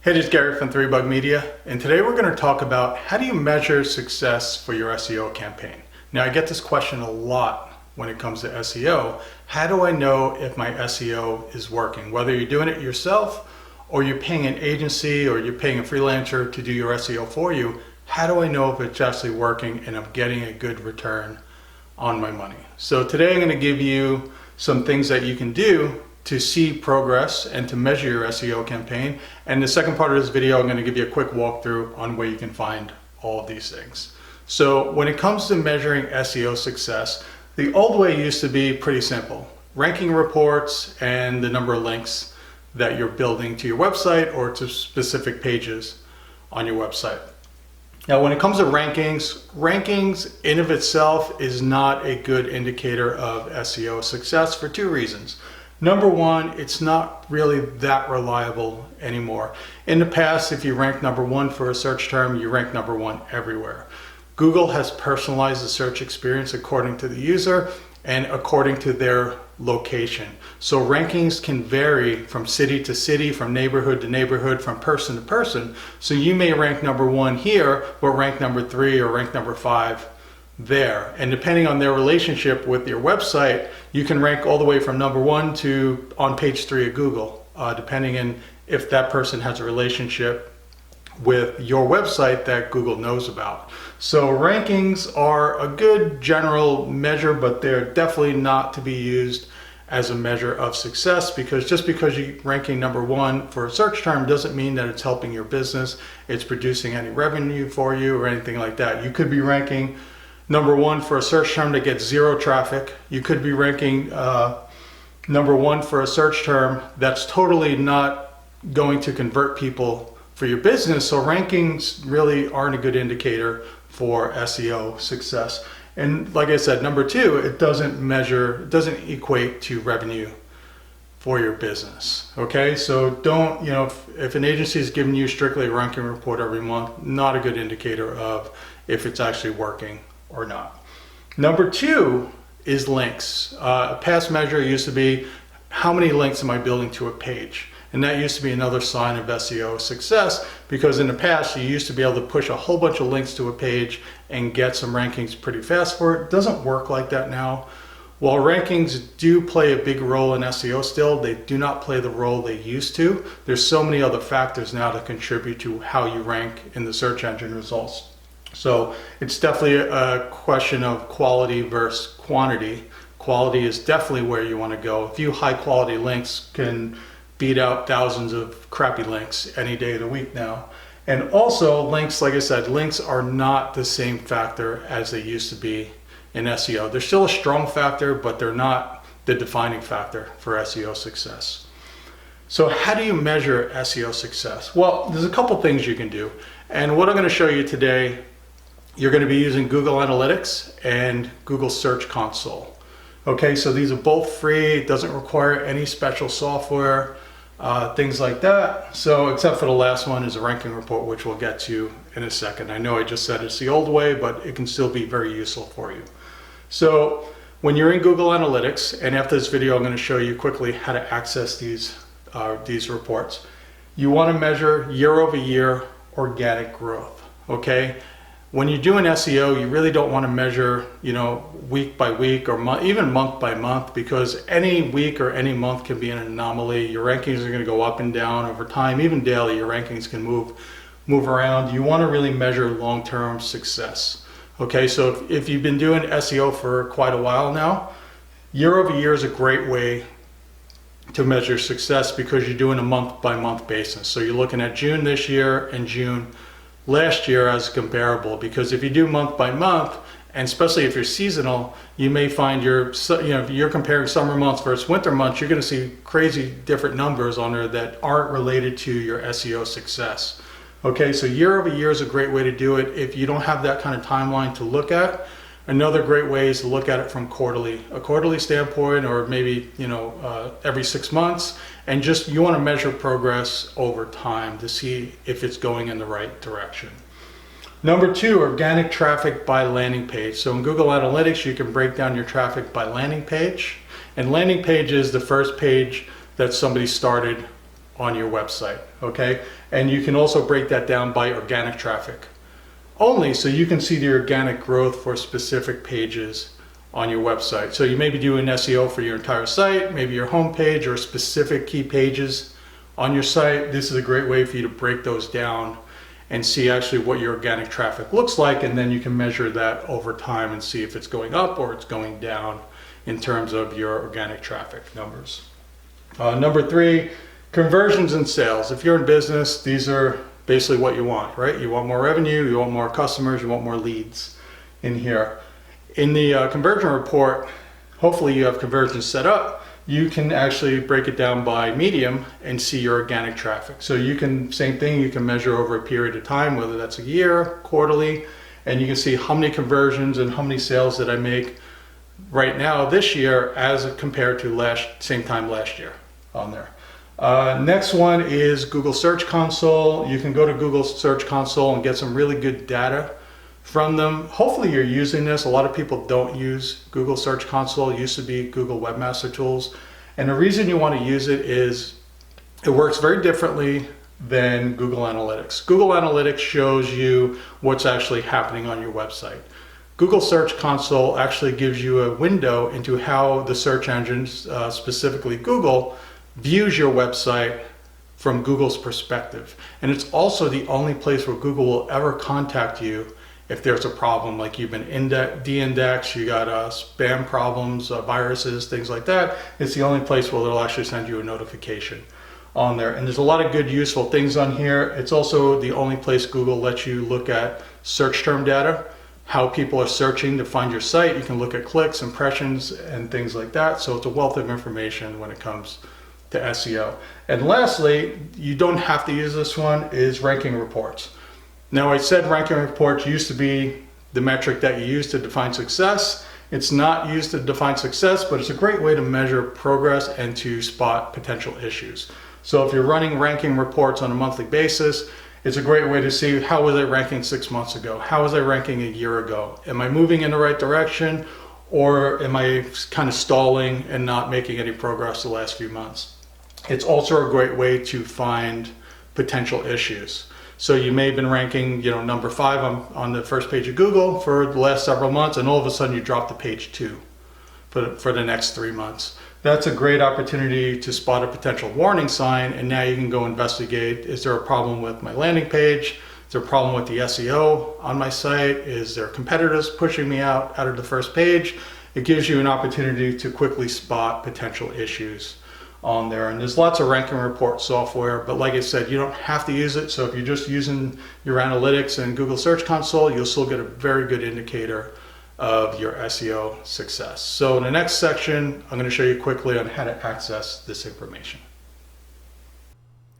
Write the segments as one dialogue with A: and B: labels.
A: Hey, this is Gary from 3Bug Media, and today we're going to talk about how do you measure success for your SEO campaign. Now, I get this question a lot when it comes to SEO. How do I know if my SEO is working? Whether you're doing it yourself or you're paying an agency or you're paying a freelancer to do your SEO for you, how do I know if it's actually working and I'm getting a good return on my money? So today I'm going to give you some things that you can do to see progress and to measure your SEO campaign. And the second part of this video, I'm going to give you a quick walkthrough on where you can find all of these things. So when it comes to measuring SEO success, the old way used to be pretty simple. Ranking reports and the number of links that you're building to your website or to specific pages on your website. Now, when it comes to rankings in of itself is not a good indicator of SEO success for two reasons. Number one, it's not really that reliable anymore. In the past, if you rank number one for a search term, you rank number one everywhere. Google has personalized the search experience according to the user and according to their location. So rankings can vary from city to city, from neighborhood to neighborhood, from person to person. So you may rank number one here, but rank number 3 or rank number 5 there. And depending on their relationship with your website, you can rank all the way from number 1 to on page 3 of Google, depending on if that person has a relationship with your website that Google knows about. So rankings are a good general measure, but they're definitely not to be used as a measure of success, because just because you're ranking number 1 for a search term doesn't mean that it's helping your business, it's producing any revenue for you or anything like that. You could be ranking number 1 for a search term that gets 0 traffic. You could be ranking number 1 for a search term that's totally not going to convert people for your business. So rankings really aren't a good indicator for SEO success. And like I said, number 2, it doesn't equate to revenue for your business. Okay, so don't, if an agency is giving you strictly a ranking report every month, not a good indicator of if it's actually working or not. Number 2 is links. A past measure used to be how many links am I building to a page? And that used to be another sign of SEO success, because in the past you used to be able to push a whole bunch of links to a page and get some rankings pretty fast for it. It doesn't work like that now. While rankings do play a big role in SEO still, they do not play the role they used to. There's so many other factors now that contribute to how you rank in the search engine results. So it's definitely a question of quality versus quantity. Quality is definitely where you want to go. A few high quality links can beat out thousands of crappy links any day of the week now. And also links, like I said, links are not the same factor as they used to be in SEO. They're still a strong factor, but they're not the defining factor for SEO success. So how do you measure SEO success? Well, there's a couple things you can do. And what I'm going to show you today, you're going to be using Google Analytics and Google Search Console. Okay, so these are both free. It doesn't require any special software, things like that. So except for the last one is a ranking report, which we'll get to in a second. I know I just said it's the old way, but it can still be very useful for you. So when you're in Google Analytics, and after this video, I'm going to show you quickly how to access these reports. You want to measure year-over-year organic growth. Okay. When you're doing SEO, you really don't want to measure, week by week or even month by month, because any week or any month can be an anomaly. Your rankings are going to go up and down over time. Even daily, your rankings can move around. You want to really measure long-term success. Okay, so if you've been doing SEO for quite a while now, year over year is a great way to measure success, because you're doing a month-by-month basis. So you're looking at June this year and June last year as comparable, because if you do month by month, and especially if you're seasonal, you may find if you're comparing summer months versus winter months, you're going to see crazy different numbers on there that aren't related to your SEO success. Okay, so year over year is a great way to do it. If you don't have that kind of timeline to look at, another great way is to look at it from a quarterly standpoint, or maybe every 6 months, and you want to measure progress over time to see if it's going in the right direction. Number 2, organic traffic by landing page. So in Google Analytics, you can break down your traffic by landing page, and landing page is the first page that somebody started on your website, okay? And you can also break that down by organic traffic only, so you can see the organic growth for specific pages on your website. So you may be doing SEO for your entire site, maybe your homepage or specific key pages on your site. This is a great way for you to break those down and see actually what your organic traffic looks like, and then you can measure that over time and see if it's going up or it's going down in terms of your organic traffic numbers. Number 3, conversions and sales. If you're in business, these are basically what you want, right? You want more revenue, you want more customers, you want more leads in here. In the conversion report, hopefully you have conversions set up. You can actually break it down by medium and see your organic traffic. So you can, same thing, you can measure over a period of time, whether that's a year, quarterly, and you can see how many conversions and how many sales did I make right now this year as compared to same time last year on there. Next one is Google Search Console. You can go to Google Search Console and get some really good data from them. Hopefully you're using this. A lot of people don't use Google Search Console. It used to be Google Webmaster Tools. And the reason you want to use it is it works very differently than Google Analytics. Google Analytics shows you what's actually happening on your website. Google Search Console actually gives you a window into how the search engines, specifically Google, views your website from Google's perspective. And it's also the only place where Google will ever contact you if there's a problem, like you've been de-indexed, you got spam problems, viruses, things like that. It's the only place where they'll actually send you a notification on there. And there's a lot of good, useful things on here. It's also the only place Google lets you look at search term data, how people are searching to find your site. You can look at clicks, impressions, and things like that. So it's a wealth of information when it comes to SEO. And lastly, you don't have to use this one, is ranking reports. Now, I said ranking reports used to be the metric that you use to define success. It's not used to define success, but it's a great way to measure progress and to spot potential issues. So if you're running ranking reports on a monthly basis, it's a great way to see, how was I ranking 6 months ago? How was I ranking a year ago? Am I moving in the right direction, or am I kind of stalling and not making any progress the last few months? It's also a great way to find potential issues. So you may have been ranking, number 5 on the first page of Google for the last several months, and all of a sudden you drop to page 2 for the next 3 months. That's a great opportunity to spot a potential warning sign, and now you can go investigate, is there a problem with my landing page? Is there a problem with the SEO on my site? Is there competitors pushing me out of the first page? It gives you an opportunity to quickly spot potential issues on there. And there's lots of ranking report software, but like I said, you don't have to use it. So if you're just using your analytics and Google Search Console, you'll still get a very good indicator of your SEO success. So in the next section, I'm going to show you quickly on how to access this information.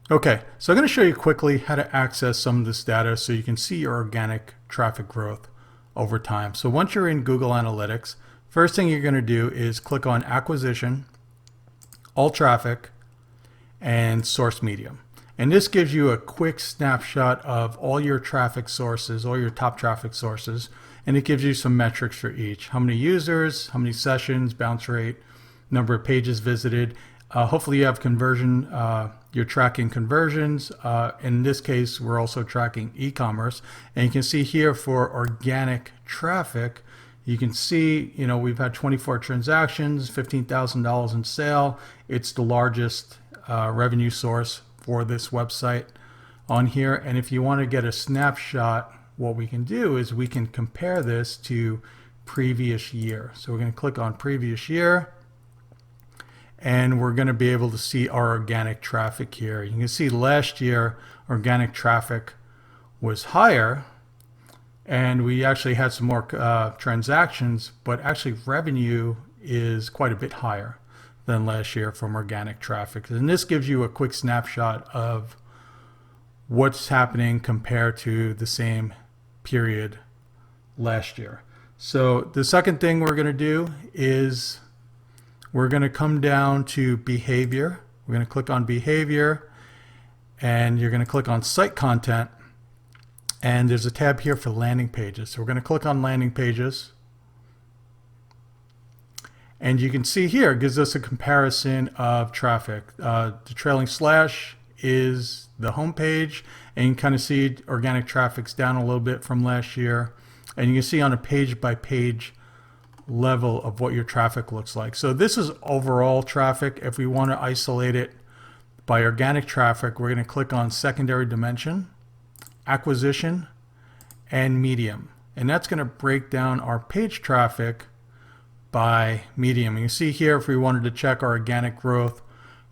A: Okay, so I'm going to show you quickly how to access some of this data so you can see your organic traffic growth over time. So once you're in Google Analytics, first thing you're going to do is click on Acquisition, All Traffic, and Source Medium. And this gives you a quick snapshot of all your traffic sources, all your top traffic sources, and it gives you some metrics for each. How many users, how many sessions, bounce rate, number of pages visited. Hopefully you have conversion, you're tracking conversions. In this case, we're also tracking e-commerce. And you can see here for organic traffic, you can see, we've had 24 transactions, $15,000 in sale. It's the largest revenue source for this website on here. And if you want to get a snapshot, what we can do is we can compare this to previous year. So we're going to click on previous year, and we're going to be able to see our organic traffic here. You can see last year organic traffic was higher, and we actually had some more transactions, but actually revenue is quite a bit higher than last year from organic traffic. And this gives you a quick snapshot of what's happening compared to the same period last year. So the second thing we're going to do is we're going to come down to behavior. We're going to click on behavior, and you're going to click on site content, and there's a tab here for landing pages. So we're going to click on landing pages, and you can see here it gives us a comparison of traffic. The trailing slash is the home page, and you can kind of see organic traffic's down a little bit from last year, and you can see on a page by page level of what your traffic looks like. So this is overall traffic. If we want to isolate it by organic traffic, we're going to click on secondary dimension, acquisition, and medium, and that's going to break down our page traffic by medium. You see here, if we wanted to check our organic growth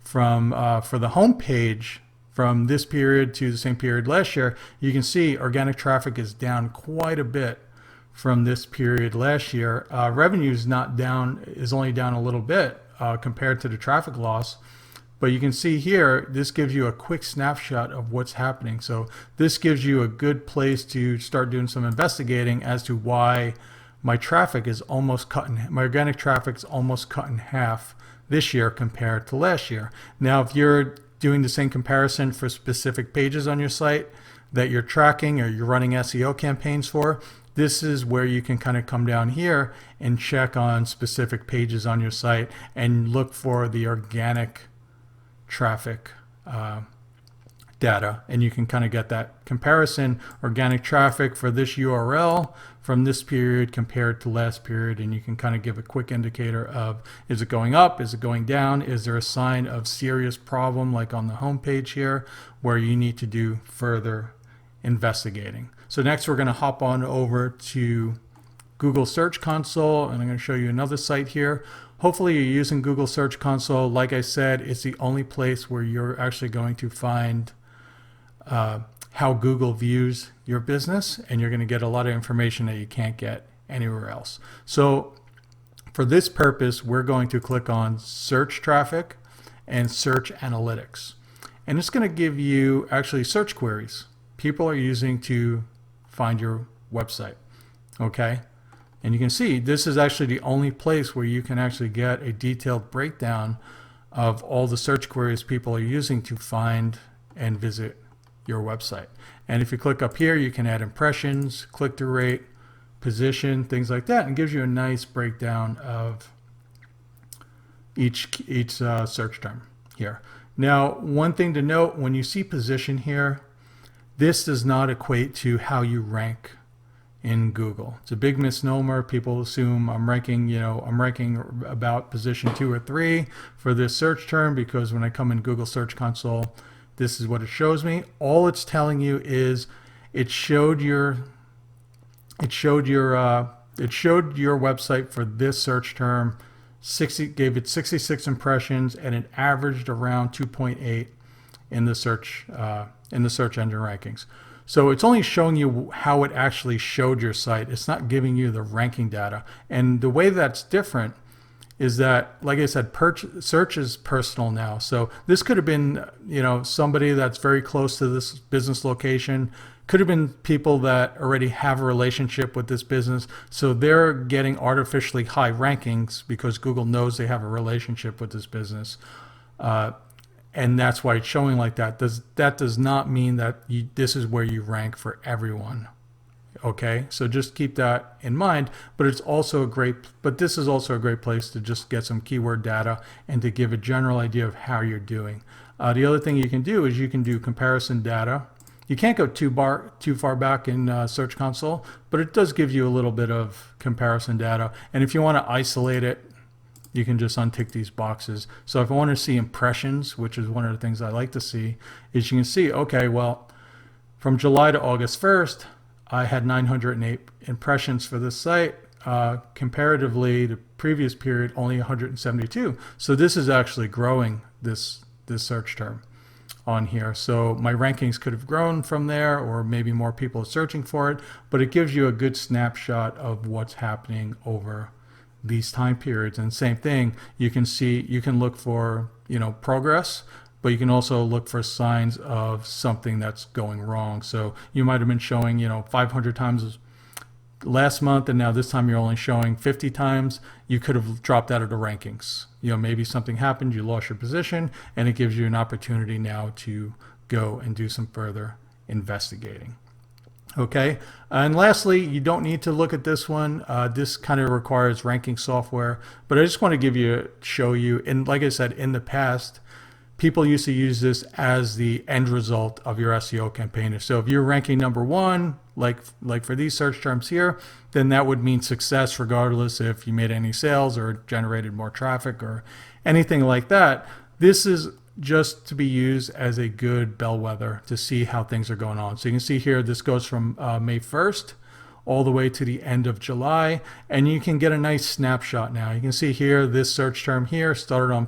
A: from for the home page from this period to the same period last year, you can see organic traffic is down quite a bit from this period last year. Revenue is not down, is only down a little bit compared to the traffic loss. But you can see here, this gives you a quick snapshot of what's happening. So this gives you a good place to start doing some investigating as to why my traffic is almost cut in, my organic traffic is almost cut in half this year compared to last year. Now, if you're doing the same comparison for specific pages on your site that you're tracking or you're running SEO campaigns for, this is where you can kind of come down here and check on specific pages on your site and look for the organic traffic data, and you can kind of get that comparison, organic traffic for this URL from this period compared to last period, and you can kind of give a quick indicator of, is it going up, is it going down, is there a sign of serious problem like on the home page here where you need to do further investigating. So next we're going to hop on over to Google Search Console, and I'm going to show you another site here. Hopefully you're using Google Search Console. Like I said, it's the only place where you're actually going to find how Google views your business, and you're going to get a lot of information that you can't get anywhere else. So for this purpose, we're going to click on Search Traffic and Search Analytics. And it's going to give you actually search queries people are using to find your website. Okay? And you can see this is actually the only place where you can actually get a detailed breakdown of all the search queries people are using to find and visit your website. And if you click up here, you can add impressions, click-through rate, position, things like that, and gives you a nice breakdown of each search term here. Now, one thing to note, when you see position here, this does not equate to how you rank in Google. It's a big misnomer. People assume I'm ranking about position 2 or 3 for this search term, because when I come in Google Search Console, this is what it shows me. All it's telling you is it showed your website for this search term, gave it 66 impressions, and it averaged around 2.8 in the search engine rankings. So it's only showing you how it actually showed your site. It's not giving you the ranking data. And the way that's different is that, like I said, search is personal now. So this could have been, somebody that's very close to this business location. Could have been people that already have a relationship with this business. So they're getting artificially high rankings because Google knows they have a relationship with this business. And that's why it's showing like that. That does not mean that this is where you rank for everyone. Okay, so just keep that in mind. But this is also a great place to just get some keyword data and to give a general idea of how you're doing. The other thing you can do is you can do comparison data. You can't go too far back in Search Console, but it does give you a little bit of comparison data. And if you want to isolate it, you can just untick these boxes. So if I want to see impressions, which is one of the things I like to see, is you can see, okay, well, from July to August 1st, I had 908 impressions for this site. Comparatively, the previous period, only 172. So this is actually growing this search term on here. So my rankings could have grown from there, or maybe more people are searching for it, but it gives you a good snapshot of what's happening over these time periods. And same thing, you can look for progress, but you can also look for signs of something that's going wrong. So you might have been showing 500 times last month, and now this time you're only showing 50 times. You could have dropped out of the rankings. Maybe something happened, you lost your position, and it gives you an opportunity now to go and do some further investigating. Okay, and lastly, you don't need to look at this one. This kind of requires ranking software, but I just want to show you, and like I said, in the past, people used to use this as the end result of your SEO campaign. So if you're ranking number one, like for these search terms here, then that would mean success regardless if you made any sales or generated more traffic or anything like that. This is just to be used as a good bellwether to see how things are going on. So you can see here, this goes from May 1st all the way to the end of July, and you can get a nice snapshot now. You can see here, this search term here started on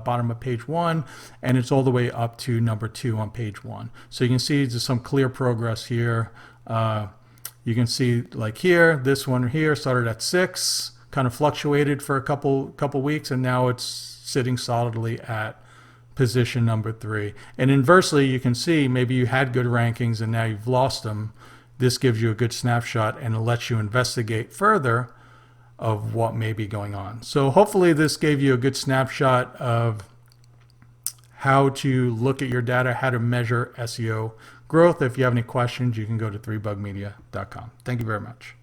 A: bottom of page 1, and it's all the way up to number 2 on page 1. So you can see there's some clear progress here. You can see like here, this one here started at 6, kind of fluctuated for a couple weeks, and now it's sitting solidly at position number 3. And inversely, you can see maybe you had good rankings and now you've lost them. This gives you a good snapshot and it lets you investigate further of what may be going on. So hopefully this gave you a good snapshot of how to look at your data, how to measure SEO growth. If you have any questions, you can go to 3bugmedia.com. Thank you very much.